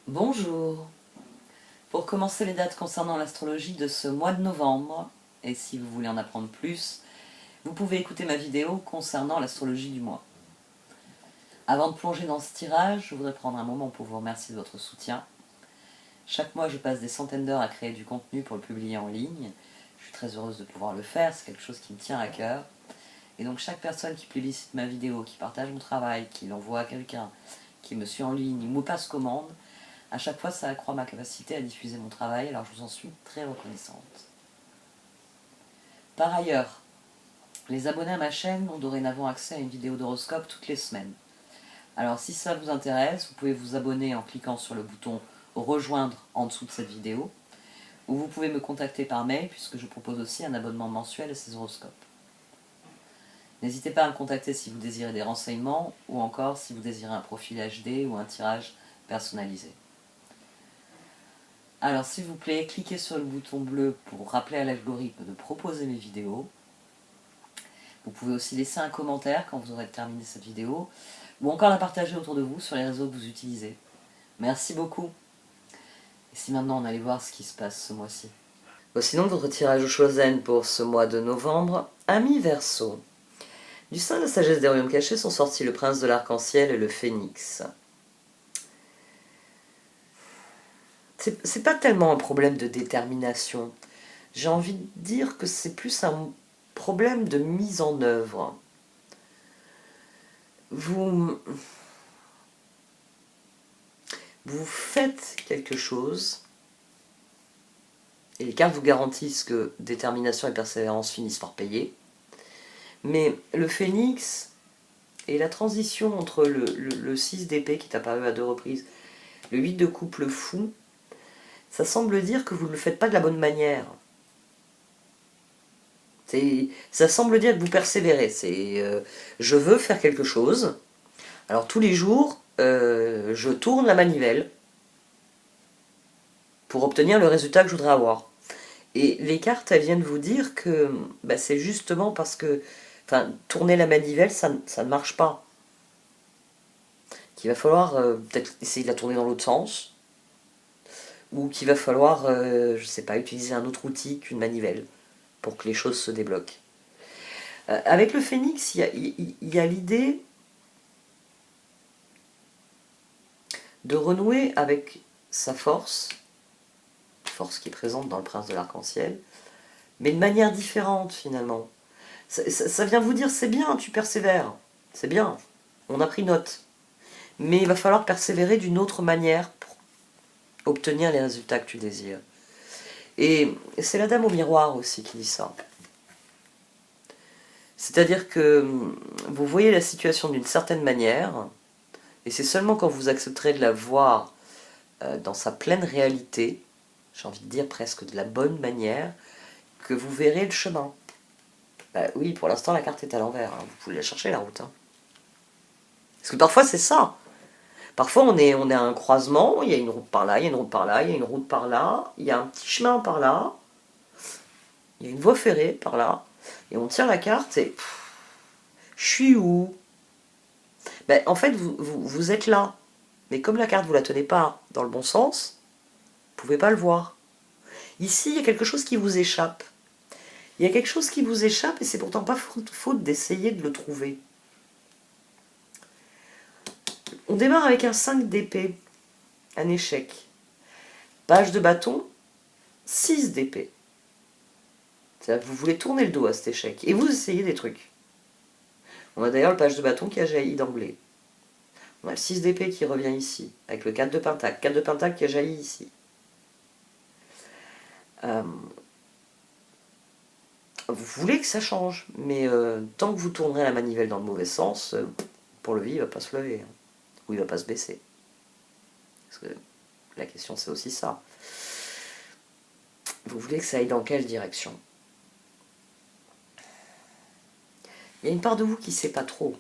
Bonjour. Pour commencer les dates concernant l'astrologie de ce mois de novembre, et si vous voulez en apprendre plus, vous pouvez écouter ma vidéo concernant l'astrologie du mois. Avant de plonger dans ce tirage, je voudrais prendre un moment pour vous remercier de votre soutien. Chaque mois, je passe des centaines d'heures à créer du contenu pour le publier en ligne. Je suis très heureuse de pouvoir le faire, c'est quelque chose qui me tient à cœur. Et donc chaque personne qui plébiscite ma vidéo, qui partage mon travail, qui l'envoie à quelqu'un, qui me suit en ligne ou me passe commande, à chaque fois, ça accroît ma capacité à diffuser mon travail, alors je vous en suis très reconnaissante. Par ailleurs, les abonnés à ma chaîne ont dorénavant accès à une vidéo d'horoscope toutes les semaines. Alors si ça vous intéresse, vous pouvez vous abonner en cliquant sur le bouton « Rejoindre » en dessous de cette vidéo, ou vous pouvez me contacter par mail puisque je propose aussi un abonnement mensuel à ces horoscopes. N'hésitez pas à me contacter si vous désirez des renseignements, ou encore si vous désirez un profil HD ou un tirage personnalisé. Alors s'il vous plaît, cliquez sur le bouton bleu pour rappeler à l'algorithme de proposer mes vidéos. Vous pouvez aussi laisser un commentaire quand vous aurez terminé cette vidéo, ou encore la partager autour de vous sur les réseaux que vous utilisez. Merci beaucoup. Et si maintenant on allait voir ce qui se passe ce mois-ci. Voici donc votre tirage au Chosen pour ce mois de novembre. Amis Verseau. Du sein de la sagesse des royaumes cachés sont sortis le prince de l'arc-en-ciel et le phénix. C'est pas tellement un problème de détermination. J'ai envie de dire que c'est plus un problème de mise en œuvre. Vous faites quelque chose, et les cartes vous garantissent que détermination et persévérance finissent par payer. Mais le phénix et la transition entre le 6 d'épée qui est apparu à 2 reprises, le 8 de coupe, le fou, ça semble dire que vous ne le faites pas de la bonne manière. Ça semble dire que vous persévérez. Je veux faire quelque chose. Alors tous les jours, je tourne la manivelle pour obtenir le résultat que je voudrais avoir. Et les cartes, elles viennent vous dire que c'est justement parce que tourner la manivelle, ça ne marche pas. Qu'il va falloir peut-être essayer de la tourner dans l'autre sens, ou qu'il va falloir, je sais pas, utiliser un autre outil qu'une manivelle pour que les choses se débloquent. Avec le phénix, il y a l'idée de renouer avec sa force qui est présente dans le prince de l'arc-en-ciel, mais de manière différente finalement. Ça vient vous dire, c'est bien, tu persévères, c'est bien, on a pris note, mais il va falloir persévérer d'une autre manière pour obtenir les résultats que tu désires. Et c'est la dame au miroir aussi qui dit ça. C'est-à-dire que vous voyez la situation d'une certaine manière, et c'est seulement quand vous accepterez de la voir dans sa pleine réalité, j'ai envie de dire presque de la bonne manière, que vous verrez le chemin. Oui, pour l'instant la carte est à l'envers, hein. Vous pouvez la chercher la route. Hein. Parce que parfois c'est ça. Parfois on est à un croisement, il y a une route par là, il y a une route par là, il y a une route par là, il y a un petit chemin par là, il y a une voie ferrée par là, et on tire la carte et... je suis où? En fait, vous êtes là. Mais comme la carte, vous la tenez pas dans le bon sens, vous pouvez pas le voir. Ici, il y a quelque chose qui vous échappe. Il y a quelque chose qui vous échappe et c'est pourtant pas faute d'essayer de le trouver. On démarre avec un 5 d'épée, un échec. Page de bâton, 6 d'épée. C'est-à-dire que vous voulez tourner le dos à cet échec et vous essayez des trucs. On a d'ailleurs le page de bâton qui a jailli d'emblée. On a le 6 d'épée qui revient ici, avec le 4 de pentacle. 4 de pentacle qui a jailli ici. Vous voulez que ça change, mais tant que vous tournerez la manivelle dans le mauvais sens, pour le vie, il ne va pas se lever. Hein. Ou il ne va pas se baisser. Parce que la question, c'est aussi ça. Vous voulez que ça aille dans quelle direction? Il y a une part de vous qui ne sait pas trop.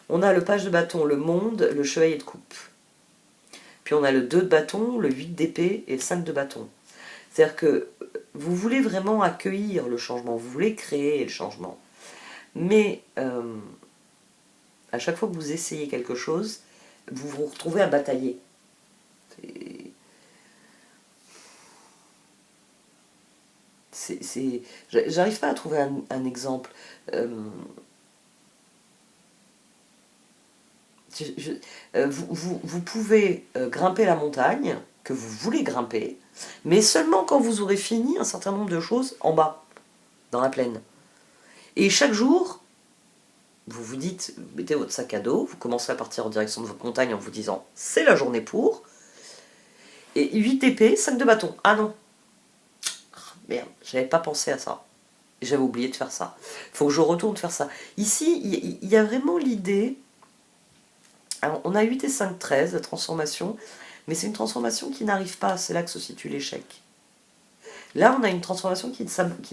On a le page de bâton, le monde, le chevalier de coupe. Puis on a le 2 de bâton, le 8 d'épée et le 5 de bâton. C'est-à-dire que vous voulez vraiment accueillir le changement, vous voulez créer le changement. Mais à chaque fois que vous essayez quelque chose, vous vous retrouvez à batailler. J'arrive pas à trouver un exemple. Vous pouvez grimper la montagne que vous voulez grimper, mais seulement quand vous aurez fini un certain nombre de choses en bas, dans la plaine. Et chaque jour, vous vous dites, vous mettez votre sac à dos, vous commencez à partir en direction de votre montagne en vous disant, c'est la journée pour, et 8 épées, 5 de bâton. Ah non, merde, j'avais pas pensé à ça. J'avais oublié de faire ça. Il faut que je retourne faire ça. Ici, il y a vraiment l'idée. Alors, on a 8 et 5, 13, la transformation, mais c'est une transformation qui n'arrive pas, c'est là que se situe l'échec. Là, on a une transformation qui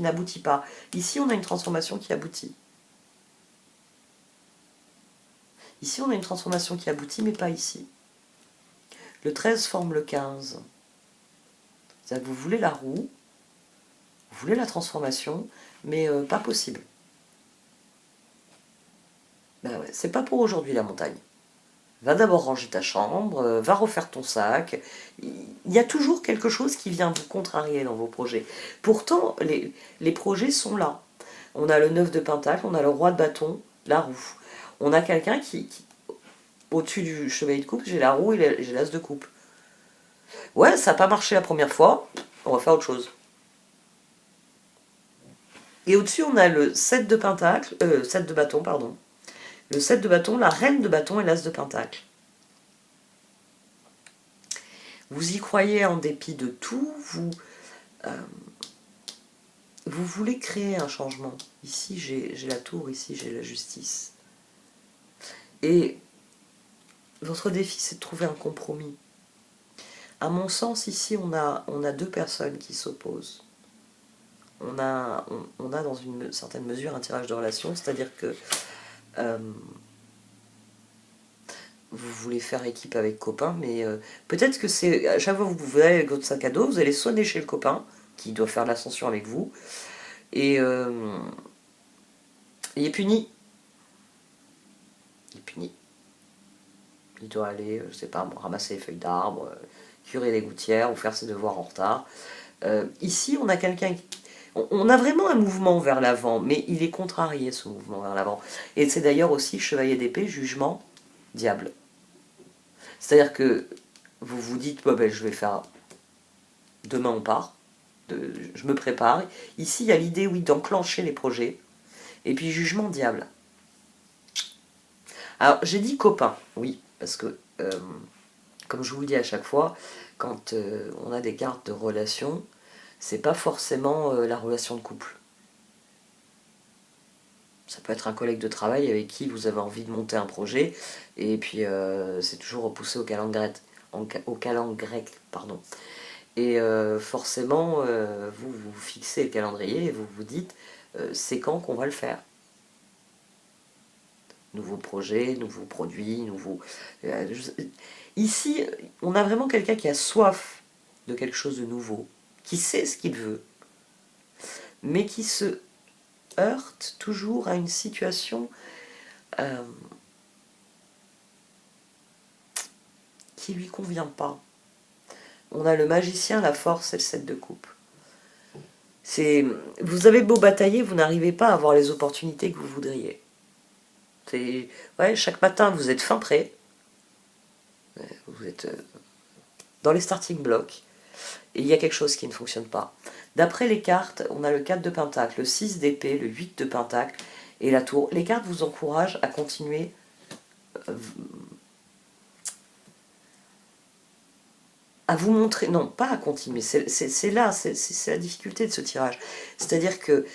n'aboutit pas. Ici, on a une transformation qui aboutit. Ici, on a une transformation qui aboutit, mais pas ici. Le 13 forme le 15. C'est-à-dire que vous voulez la roue, vous voulez la transformation, mais pas possible. Ben ouais, c'est pas pour aujourd'hui la montagne. Va d'abord ranger ta chambre, va refaire ton sac. Il y a toujours quelque chose qui vient vous contrarier dans vos projets. Pourtant, les projets sont là. On a le 9 de pentacle, on a le roi de bâton, la roue. On a quelqu'un qui au-dessus du chevalier de coupe, j'ai la roue et j'ai l'as de coupe. Ouais, ça n'a pas marché la première fois, on va faire autre chose. Et au-dessus, on a le 7 de pentacle, 7 de bâton, pardon. Le 7 de bâton, la reine de bâton et l'as de pentacle. Vous y croyez en dépit de tout, vous voulez créer un changement. Ici, j'ai la tour, ici, j'ai la justice. Et votre défi, c'est de trouver un compromis. À mon sens, ici, on a deux personnes qui s'opposent. On a dans une certaine mesure un tirage de relation, c'est-à-dire que vous voulez faire équipe avec copain, mais peut-être que c'est à chaque fois que vous allez avec votre sac à dos, vous allez sonner chez le copain, qui doit faire l'ascension avec vous, et il est puni. Il est puni. Il doit aller, je sais pas, ramasser les feuilles d'arbre, curer les gouttières ou faire ses devoirs en retard. Ici, on a quelqu'un qui... On a vraiment un mouvement vers l'avant, mais il est contrarié, ce mouvement vers l'avant. Et c'est d'ailleurs aussi chevalier d'épée, jugement, diable. C'est-à-dire que vous vous dites, bah, ben, je vais faire... Demain, on part. Je me prépare. Ici, il y a l'idée, oui, d'enclencher les projets. Et puis, jugement, diable. Alors, j'ai dit copain, oui, parce que, comme je vous le dis à chaque fois, quand on a des cartes de relation, c'est pas forcément la relation de couple. Ça peut être un collègue de travail avec qui vous avez envie de monter un projet, et puis c'est toujours repoussé au calendrier grec, pardon. Et forcément, vous fixez le calendrier et vous vous dites, c'est quand qu'on va le faire. Nouveaux projets, nouveaux produits, nouveaux... Ici, on a vraiment quelqu'un qui a soif de quelque chose de nouveau, qui sait ce qu'il veut, mais qui se heurte toujours à une situation qui lui convient pas. On a le magicien, la force et le 7 de coupe. Vous avez beau batailler, vous n'arrivez pas à avoir les opportunités que vous voudriez. Ouais, chaque matin, vous êtes fin prêt. Vous êtes dans les starting blocks. Et il y a quelque chose qui ne fonctionne pas. D'après les cartes, on a le 4 de pentacle, le 6 d'épée, le 8 de pentacle et la tour. Les cartes vous encouragent à continuer à vous montrer, non, pas à continuer, c'est là, c'est la difficulté de ce tirage. C'est-à-dire que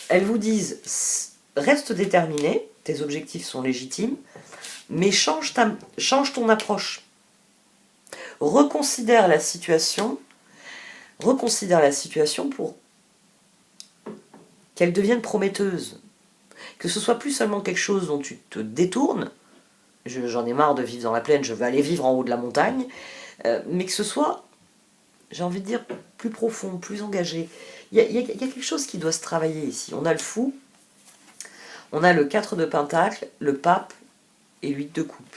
elles vous disent, reste déterminé, tes objectifs sont légitimes, mais change ton approche. Reconsidère la situation pour qu'elle devienne prometteuse. Que ce soit plus seulement quelque chose dont tu te détournes, j'en ai marre de vivre dans la plaine, je veux aller vivre en haut de la montagne, mais que ce soit, j'ai envie de dire, plus profond, plus engagé. Il y a quelque chose qui doit se travailler ici. On a le fou, on a le 4 de pentacle, le pape et 8 de coupe.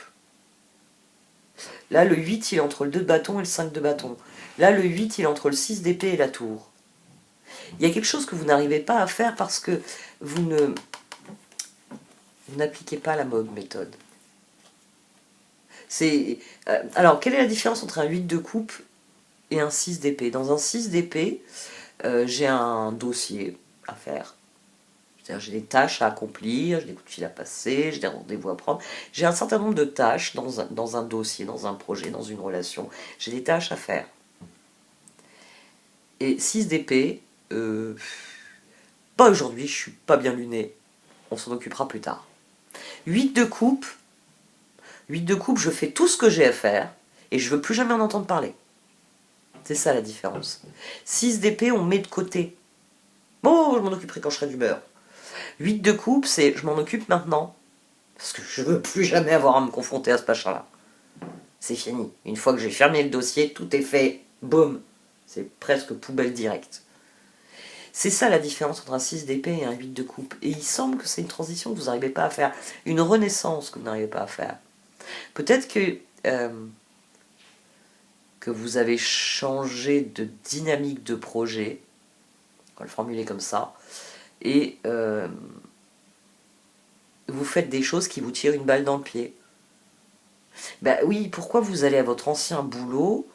Là, le 8, il est entre le 2 de bâton et le 5 de bâton. Là, le 8, il est entre le 6 d'épée et la tour. Il y a quelque chose que vous n'arrivez pas à faire parce que vous n'appliquez pas la bonne méthode. Alors, quelle est la différence entre un 8 de coupe et un 6 d'épée? Dans un 6 d'épée, j'ai un dossier à faire. C'est-à-dire, j'ai des tâches à accomplir, j'ai des coups de fil à passer, j'ai des rendez-vous à prendre. J'ai un certain nombre de tâches dans un dossier, dans un projet, dans une relation. J'ai des tâches à faire. Et 6 d'épée, pas aujourd'hui, je suis pas bien luné. On s'en occupera plus tard. 8 de coupe, je fais tout ce que j'ai à faire et je veux plus jamais en entendre parler. C'est ça la différence. 6 d'épée, on met de côté. Bon, je m'en occuperai quand je serai d'humeur. 8 de coupe, c'est je m'en occupe maintenant. Parce que je veux plus jamais avoir à me confronter à ce machin-là. C'est fini. Une fois que j'ai fermé le dossier, tout est fait. Boum. C'est presque poubelle directe. C'est ça la différence entre un 6 d'épée et un 8 de coupe. Et il semble que c'est une transition que vous n'arrivez pas à faire. Une renaissance que vous n'arrivez pas à faire. Peut-être que vous avez changé de dynamique de projet. On va le formuler comme ça. Et vous faites des choses qui vous tirent une balle dans le pied. Ben oui, pourquoi vous allez à votre ancien boulot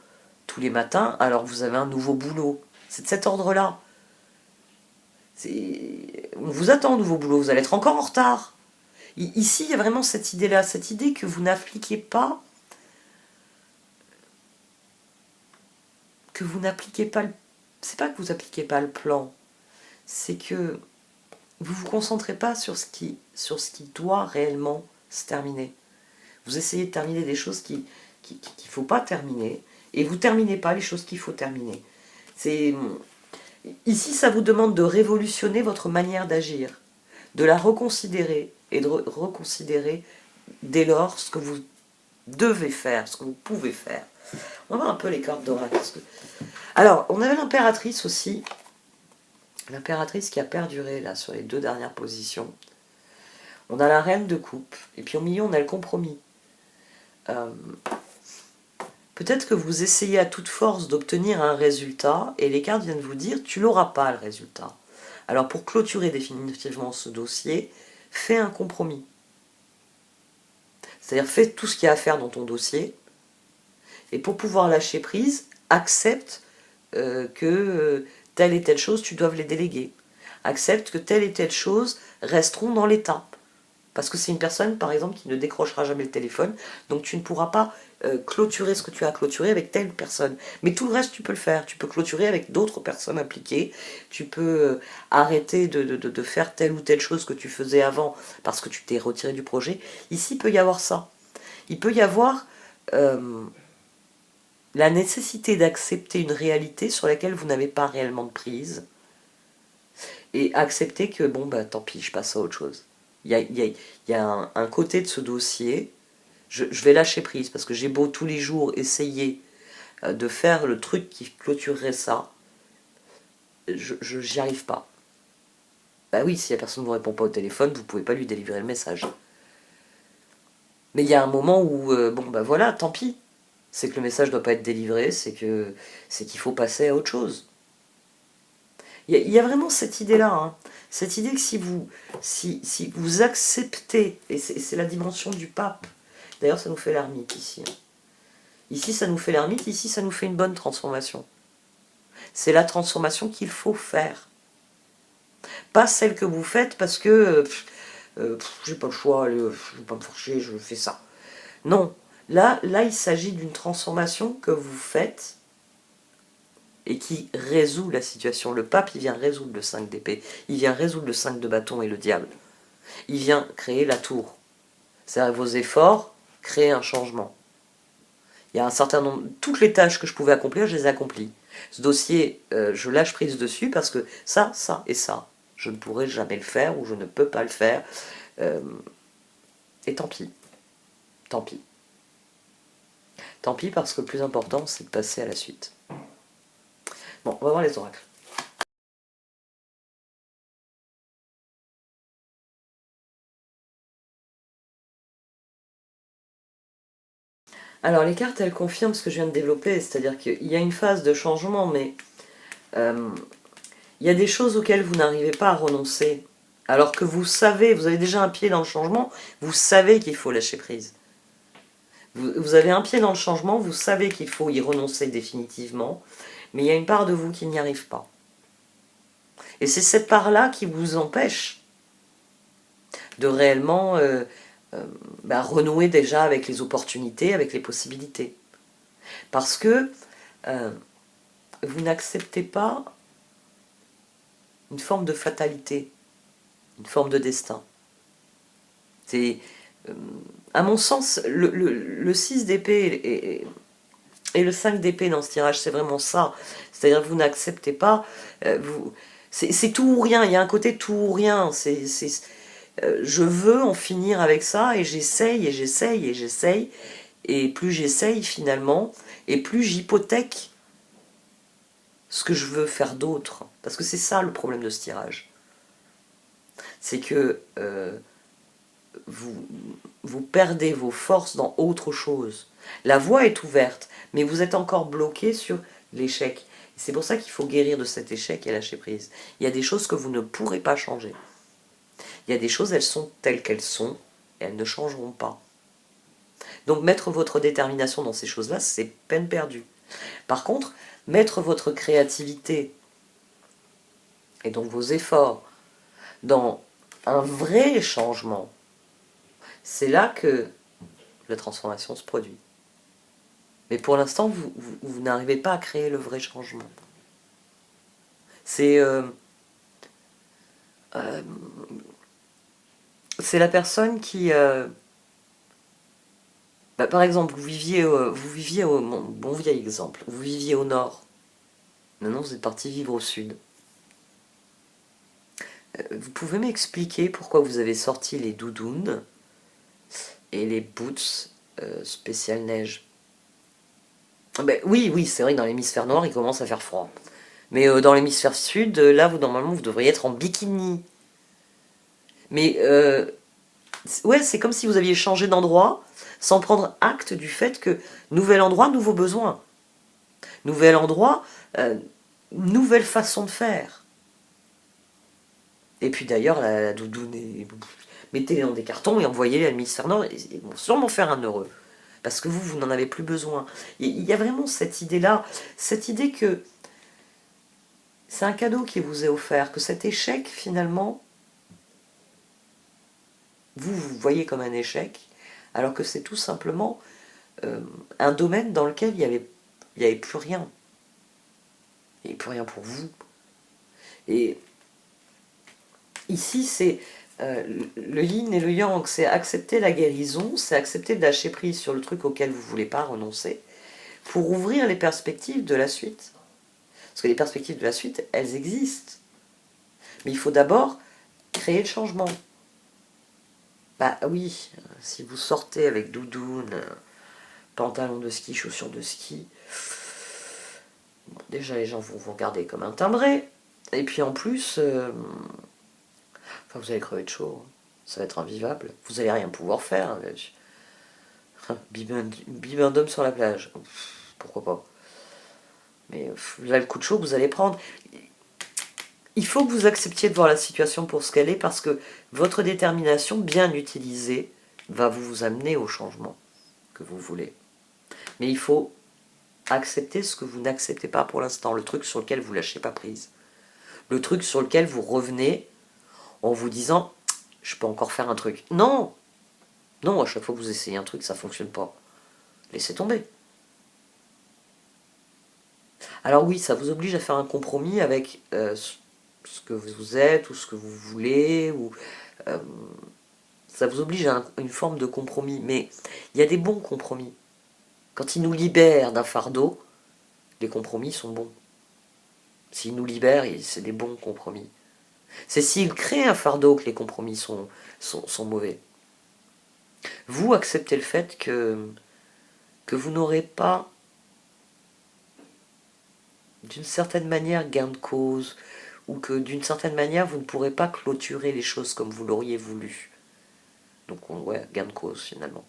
tous les matins alors que vous avez un nouveau boulot? C'est de cet ordre-là. On vous attend au nouveau boulot, vous allez être encore en retard. Ici, il y a vraiment cette idée-là, cette idée que vous n'appliquez pas, c'est pas que vous appliquez pas le plan, c'est que vous vous concentrez pas sur ce qui doit réellement se terminer. Vous essayez de terminer des choses qu'il faut pas terminer, et vous terminez pas les choses qu'il faut terminer. Ici, ça vous demande de révolutionner votre manière d'agir, de la reconsidérer, et de reconsidérer dès lors ce que vous devez faire, ce que vous pouvez faire. On va voir un peu les cartes d'oracle. Alors, on avait l'impératrice aussi, l'impératrice qui a perduré là sur les 2 dernières positions. On a la reine de coupe, et puis au milieu on a le compromis. Peut-être que vous essayez à toute force d'obtenir un résultat, et les cartes viennent vous dire tu l'auras pas le résultat. Alors pour clôturer définitivement ce dossier, fais un compromis. C'est-à-dire fais tout ce qu'il y a à faire dans ton dossier, et pour pouvoir lâcher prise, accepte que telle et telle chose, tu dois les déléguer. Accepte que telle et telle chose resteront dans l'état. Parce que c'est une personne, par exemple, qui ne décrochera jamais le téléphone, donc tu ne pourras pas clôturer ce que tu as clôturé avec telle personne. Mais tout le reste, tu peux le faire. Tu peux clôturer avec d'autres personnes impliquées. Tu peux arrêter de faire telle ou telle chose que tu faisais avant parce que tu t'es retiré du projet. Ici, il peut y avoir ça. Il peut y avoir la nécessité d'accepter une réalité sur laquelle vous n'avez pas réellement de prise, et accepter que, bon, bah tant pis, je passe à autre chose. Il y a un côté de ce dossier, je vais lâcher prise, parce que j'ai beau tous les jours essayer de faire le truc qui clôturerait ça, j'y arrive pas. Bah oui, si la personne ne vous répond pas au téléphone, vous pouvez pas lui délivrer le message. Mais il y a un moment où, bon, bah voilà, tant pis. C'est que le message ne doit pas être délivré, c'est qu'il faut passer à autre chose. Il y a vraiment cette idée-là, hein. Cette idée que si vous acceptez, et c'est la dimension du pape, d'ailleurs ça nous fait l'ermite ici. Hein. Ici ça nous fait l'ermite, ici ça nous fait une bonne transformation. C'est la transformation qu'il faut faire. Pas celle que vous faites parce que j'ai pas le choix, allez, je vais pas me faire chier, je fais ça. Non, là il s'agit d'une transformation que vous faites et qui résout la situation. Le pape, il vient résoudre le 5 d'épée, il vient résoudre le 5 de bâton et le diable. Il vient créer la tour. C'est-à-dire vos efforts créent un changement. Il y a un certain nombre... Toutes les tâches que je pouvais accomplir, je les ai accomplies. Ce dossier, je lâche prise dessus parce que ça et ça, je ne pourrai jamais le faire ou je ne peux pas le faire. Et tant pis. Tant pis. Tant pis parce que le plus important, c'est de passer à la suite. Bon, on va voir les oracles. Alors les cartes, elles confirment ce que je viens de développer, c'est-à-dire qu'il y a une phase de changement, mais il y a des choses auxquelles vous n'arrivez pas à renoncer. Alors que vous savez, vous avez déjà un pied dans le changement, vous savez qu'il faut lâcher prise. Vous avez un pied dans le changement, vous savez qu'il faut y renoncer définitivement, mais il y a une part de vous qui n'y arrive pas. Et c'est cette part-là qui vous empêche de réellement renouer déjà avec les opportunités, avec les possibilités. Parce que vous n'acceptez pas une forme de fatalité, une forme de destin. C'est, à mon sens, le 6 d'épée et le 5 d'épée dans ce tirage, c'est vraiment ça. C'est-à-dire que vous n'acceptez pas, c'est tout ou rien, il y a un côté tout ou rien. Je veux en finir avec ça et j'essaye et j'essaye et j'essaye. Et plus j'essaye finalement, et plus j'hypothèque ce que je veux faire d'autre. Parce que c'est ça le problème de ce tirage. C'est que vous perdez vos forces dans autre chose. La voie est ouverte, mais vous êtes encore bloqué sur l'échec. C'est pour ça qu'il faut guérir de cet échec et lâcher prise. Il y a des choses que vous ne pourrez pas changer. Il y a des choses, elles sont telles qu'elles sont, et elles ne changeront pas. Donc mettre votre détermination dans ces choses-là, c'est peine perdue. Par contre, mettre votre créativité, et donc vos efforts, dans un vrai changement, c'est là que la transformation se produit. Mais pour l'instant, vous n'arrivez pas à créer le vrai changement. C'est la personne qui... par exemple, vous viviez au bon vieil exemple, vous viviez au nord. Maintenant, vous êtes parti vivre au sud. Vous pouvez m'expliquer pourquoi vous avez sorti les doudounes et les boots spécial neige? Oui, c'est vrai que dans l'hémisphère nord, il commence à faire froid. Mais dans l'hémisphère sud, là, normalement, vous devriez être en bikini. Mais ouais, c'est comme si vous aviez changé d'endroit sans prendre acte du fait que nouvel endroit, nouveaux besoins. Nouvel endroit, nouvelle façon de faire. Et puis d'ailleurs, la doudoune, mettez-les dans des cartons et envoyez-les à l'hémisphère nord, ils vont sûrement faire un heureux. Parce que vous n'en avez plus besoin. Il y a vraiment cette idée-là, cette idée que c'est un cadeau qui vous est offert, que cet échec, finalement, vous voyez comme un échec, alors que c'est tout simplement un domaine dans lequel il n'y avait plus rien. Il n'y avait plus rien pour vous. Et ici, c'est le yin et le yang, c'est accepter la guérison, c'est accepter de lâcher prise sur le truc auquel vous ne voulez pas renoncer, pour ouvrir les perspectives de la suite. Parce que les perspectives de la suite, elles existent. Mais il faut d'abord créer le changement. Bah oui, si vous sortez avec doudoune, pantalon de ski, chaussures de ski, bon, déjà les gens vont vous regarder comme un timbré. Et puis en plus, vous allez crever de chaud. Ça va être invivable. Vous n'allez rien pouvoir faire. Bibendum sur la plage. Pourquoi pas. Mais là, le coup de chaud que vous allez prendre... Il faut que vous acceptiez de voir la situation pour ce qu'elle est, parce que votre détermination, bien utilisée, va vous amener au changement que vous voulez. Mais il faut accepter ce que vous n'acceptez pas pour l'instant, le truc sur lequel vous ne lâchez pas prise. Le truc sur lequel vous revenez en vous disant « je peux encore faire un truc ». Non, non, à chaque fois que vous essayez un truc, ça ne fonctionne pas. Laissez tomber. Alors oui, ça vous oblige à faire un compromis avec ce que vous êtes ou ce que vous voulez, ou ça vous oblige à une forme de compromis. Mais il y a des bons compromis. Quand ils nous libèrent d'un fardeau, les compromis sont bons. S'ils nous libèrent, c'est des bons compromis. C'est s'ils créent un fardeau que les compromis sont mauvais. Vous acceptez le fait que vous n'aurez pas, d'une certaine manière, gain de cause, ou que d'une certaine manière, vous ne pourrez pas clôturer les choses comme vous l'auriez voulu. Donc, ouais, gain de cause, finalement.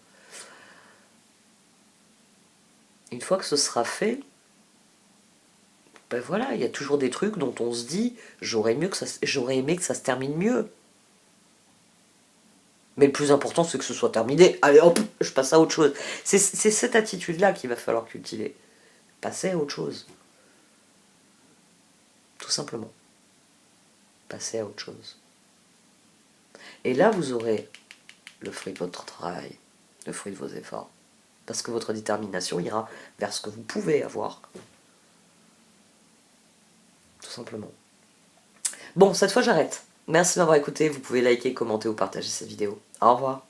Une fois que ce sera fait, ben voilà, il y a toujours des trucs dont on se dit j'aurais aimé que ça se termine mieux. Mais le plus important, c'est que ce soit terminé. Allez hop, je passe à autre chose. C'est cette attitude-là qu'il va falloir cultiver. Passer à autre chose. Tout simplement. Passer à autre chose. Et là, vous aurez le fruit de votre travail, le fruit de vos efforts. Parce que votre détermination ira vers ce que vous pouvez avoir. Tout simplement. Bon, cette fois j'arrête. Merci d'avoir écouté. Vous pouvez liker, commenter ou partager cette vidéo. Au revoir.